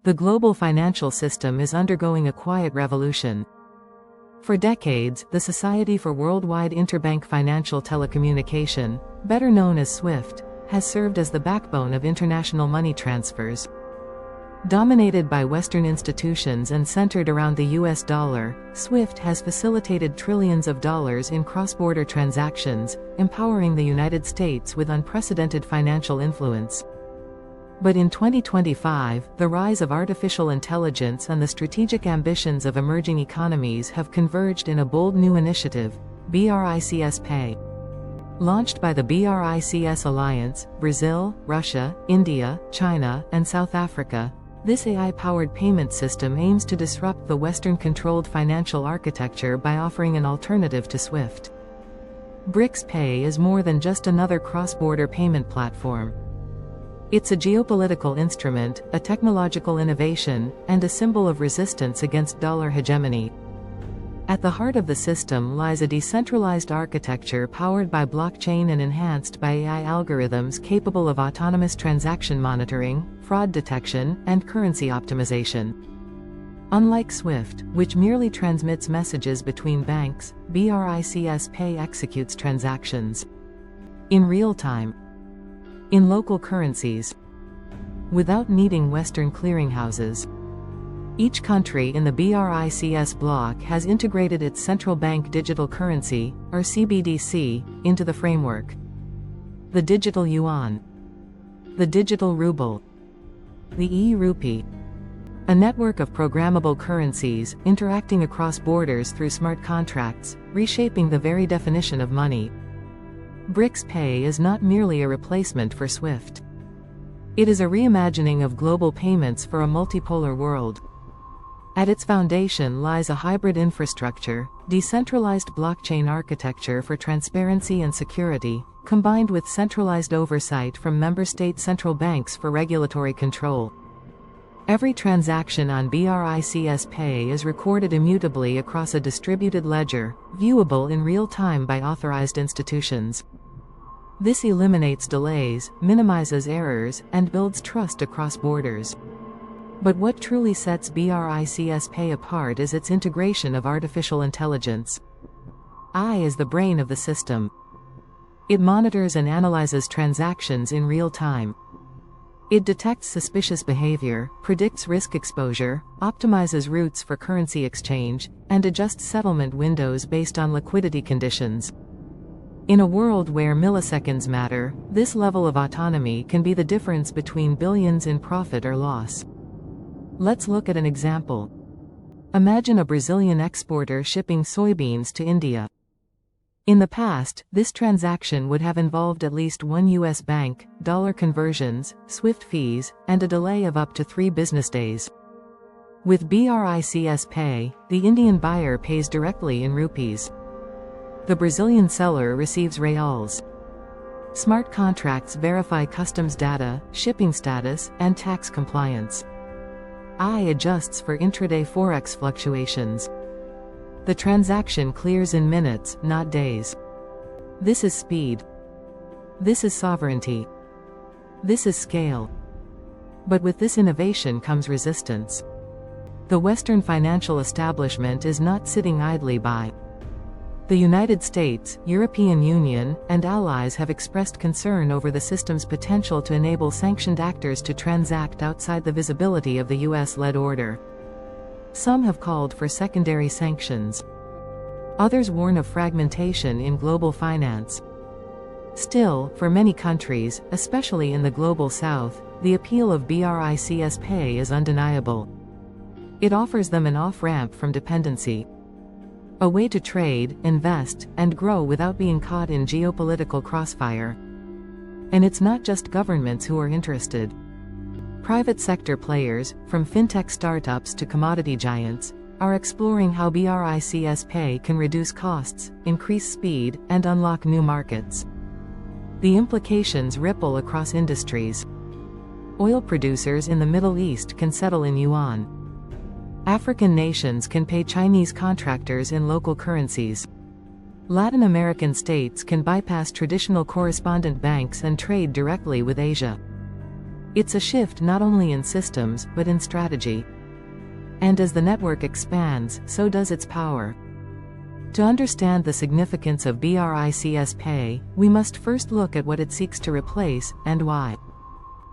The global financial system is undergoing a quiet revolution. For decades, the Society for Worldwide Interbank Financial Telecommunication, better known as SWIFT, has served as the backbone of international money transfers. Dominated by Western institutions and centered around the US dollar, SWIFT has facilitated trillions of dollars in cross-border transactions, empowering the United States with unprecedented financial influence. But in 2025, the rise of artificial intelligence and the strategic ambitions of emerging economies have converged in a bold new initiative, BRICS Pay. Launched by the BRICS Alliance, Brazil, Russia, India, China, and South Africa, this AI-powered payment system aims to disrupt the Western-controlled financial architecture by offering an alternative to SWIFT. BRICS Pay is more than just another cross-border payment platform. It's a geopolitical instrument, a technological innovation, and a symbol of resistance against dollar hegemony. At the heart of the system lies a decentralized architecture powered by blockchain and enhanced by AI algorithms capable of autonomous transaction monitoring, fraud detection, and currency optimization. Unlike SWIFT, which merely transmits messages between banks, BRICS Pay executes transactions in real time, in local currencies, without needing Western clearinghouses. Each country in the BRICS bloc has integrated its central bank digital currency, or CBDC, into the framework. The digital yuan, the digital ruble, the e-rupee, a network of programmable currencies interacting across borders through smart contracts, reshaping the very definition of money. BRICS Pay is not merely a replacement for SWIFT. It is a reimagining of global payments for a multipolar world. At its foundation lies a hybrid infrastructure, decentralized blockchain architecture for transparency and security, combined with centralized oversight from member state central banks for regulatory control. Every transaction on BRICS Pay is recorded immutably across a distributed ledger, viewable in real time by authorized institutions. This eliminates delays, minimizes errors, and builds trust across borders. But what truly sets BRICS Pay apart is its integration of artificial intelligence. AI is the brain of the system. It monitors and analyzes transactions in real time. It detects suspicious behavior, predicts risk exposure, optimizes routes for currency exchange, and adjusts settlement windows based on liquidity conditions. In a world where milliseconds matter, this level of autonomy can be the difference between billions in profit or loss. Let's look at an example. Imagine a Brazilian exporter shipping soybeans to India. In the past, this transaction would have involved at least one US bank, dollar conversions, SWIFT fees, and a delay of up to 3 business days. With BRICS Pay, the Indian buyer pays directly in rupees. The Brazilian seller receives reals. Smart contracts verify customs data, shipping status, and tax compliance. AI adjusts for intraday forex fluctuations. The transaction clears in minutes, not days. This is speed. This is sovereignty. This is scale. But with this innovation comes resistance. The Western financial establishment is not sitting idly by. The United States, European Union, and allies have expressed concern over the system's potential to enable sanctioned actors to transact outside the visibility of the US-led order. Some have called for secondary sanctions. Others warn of fragmentation in global finance. Still, for many countries, especially in the global south, the appeal of BRICS Pay is undeniable. It offers them an off-ramp from dependency. A way to trade, invest, and grow without being caught in geopolitical crossfire. And it's not just governments who are interested. Private sector players, from fintech startups to commodity giants, are exploring how BRICS Pay can reduce costs, increase speed, and unlock new markets. The implications ripple across industries. Oil producers in the Middle East can settle in yuan. African nations can pay Chinese contractors in local currencies. Latin American states can bypass traditional correspondent banks and trade directly with Asia. It's a shift not only in systems, but in strategy. And as the network expands, so does its power. To understand the significance of BRICS Pay, we must first look at what it seeks to replace, and why.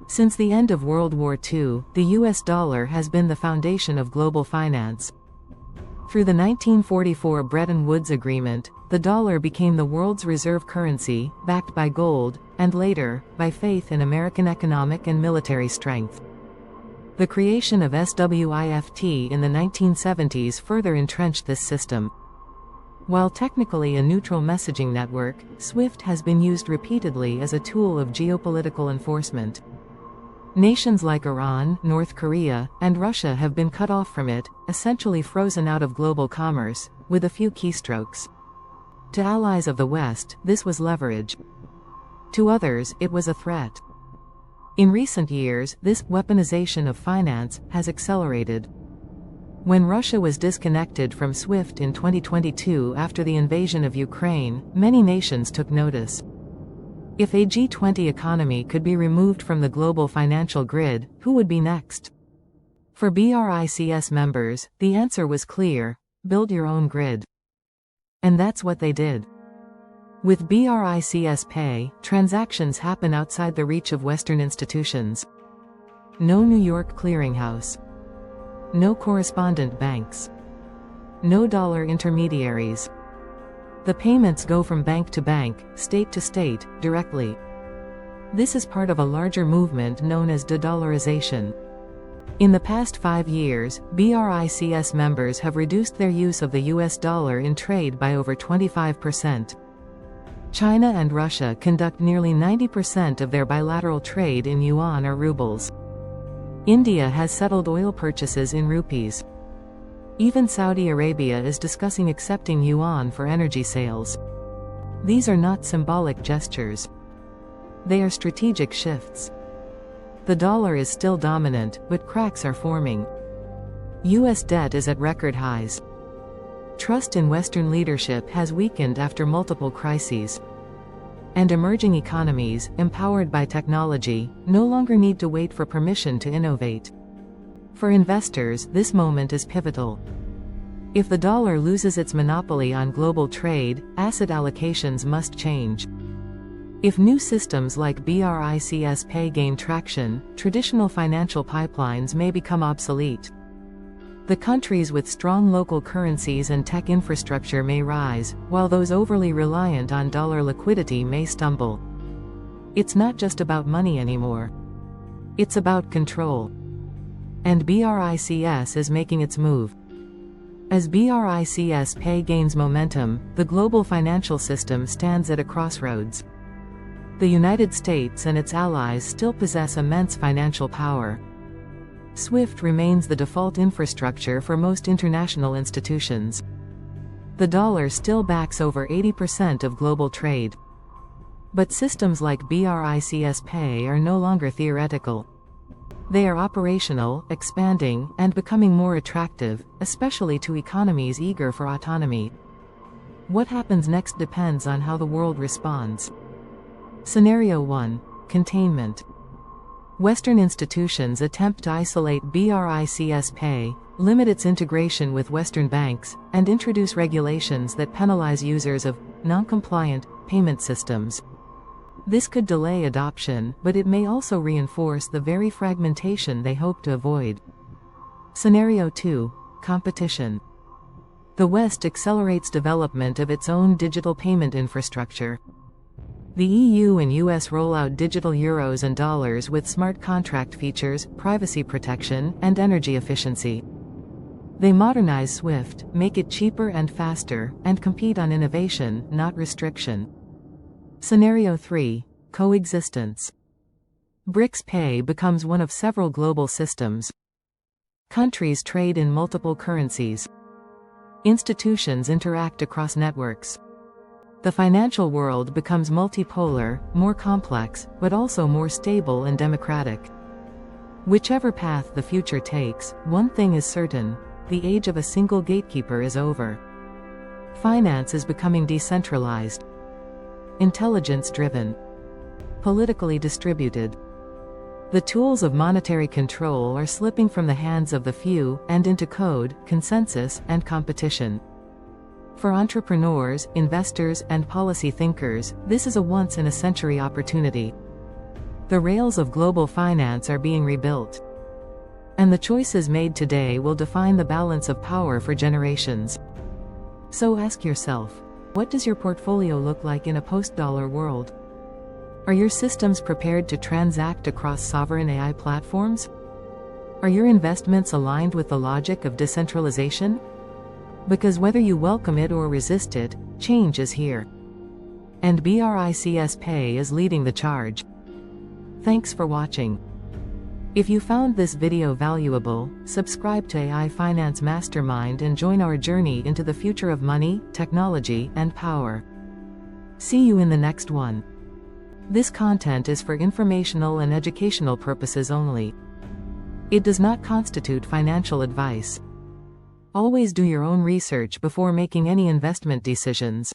Since the end of World War II, the US dollar has been the foundation of global finance. Through the 1944 Bretton Woods Agreement, the dollar became the world's reserve currency, backed by gold, and later, by faith in American economic and military strength. The creation of SWIFT in the 1970s further entrenched this system. While technically a neutral messaging network, SWIFT has been used repeatedly as a tool of geopolitical enforcement. Nations like Iran, North Korea, and Russia have been cut off from it, essentially frozen out of global commerce, with a few keystrokes. To allies of the West, this was leverage. To others, it was a threat. In recent years, this weaponization of finance has accelerated. When Russia was disconnected from SWIFT in 2022 after the invasion of Ukraine, many nations took notice. If a G20 economy could be removed from the global financial grid, who would be next? For BRICS members, the answer was clear: build your own grid. And that's what they did. With BRICS Pay, transactions happen outside the reach of Western institutions. No New York clearinghouse. No correspondent banks. No dollar intermediaries. The payments go from bank to bank, state to state, directly. This is part of a larger movement known as de-dollarization. In the past 5 years, BRICS members have reduced their use of the US dollar in trade by over 25%. China and Russia conduct nearly 90% of their bilateral trade in yuan or rubles. India has settled oil purchases in rupees. Even Saudi Arabia is discussing accepting yuan for energy sales. These are not symbolic gestures. They are strategic shifts. The dollar is still dominant, but cracks are forming. US debt is at record highs. Trust in Western leadership has weakened after multiple crises. And emerging economies, empowered by technology, no longer need to wait for permission to innovate. For investors, this moment is pivotal. If the dollar loses its monopoly on global trade, asset allocations must change. If new systems like BRICS Pay gain traction, traditional financial pipelines may become obsolete. The countries with strong local currencies and tech infrastructure may rise, while those overly reliant on dollar liquidity may stumble. It's not just about money anymore. It's about control. And BRICS is making its move. As BRICS Pay gains momentum, the global financial system stands at a crossroads. The United States and its allies still possess immense financial power. SWIFT remains the default infrastructure for most international institutions. The dollar still backs over 80% of global trade. But systems like BRICS Pay are no longer theoretical. They are operational, expanding, and becoming more attractive, especially to economies eager for autonomy. What happens next depends on how the world responds. Scenario 1: Containment. Western institutions attempt to isolate BRICS Pay, limit its integration with Western banks, and introduce regulations that penalize users of non-compliant payment systems. This could delay adoption, but it may also reinforce the very fragmentation they hope to avoid. Scenario 2: Competition. The West accelerates development of its own digital payment infrastructure. The EU and US roll out digital euros and dollars with smart contract features, privacy protection, and energy efficiency. They modernize SWIFT, make it cheaper and faster, and compete on innovation, not restriction. Scenario 3: Coexistence. BRICS Pay becomes one of several global systems. Countries trade in multiple currencies. Institutions interact across networks. The financial world becomes multipolar, more complex, but also more stable and democratic. Whichever path the future takes, one thing is certain: the age of a single gatekeeper is over. Finance is becoming decentralized, intelligence-driven, politically distributed. The tools of monetary control are slipping from the hands of the few, and into code, consensus, and competition. For entrepreneurs, investors, and policy thinkers, this is a once-in-a-century opportunity. The rails of global finance are being rebuilt. And the choices made today will define the balance of power for generations. So ask yourself, what does your portfolio look like in a post-dollar world? Are your systems prepared to transact across sovereign AI platforms? Are your investments aligned with the logic of decentralization? Because whether you welcome it or resist it, change is here. And BRICS Pay is leading the charge. Thanks for watching. If you found this video valuable, subscribe to AI Finance Mastermind and join our journey into the future of money, technology, and power. See you in the next one. This content is for informational and educational purposes only. It does not constitute financial advice. Always do your own research before making any investment decisions.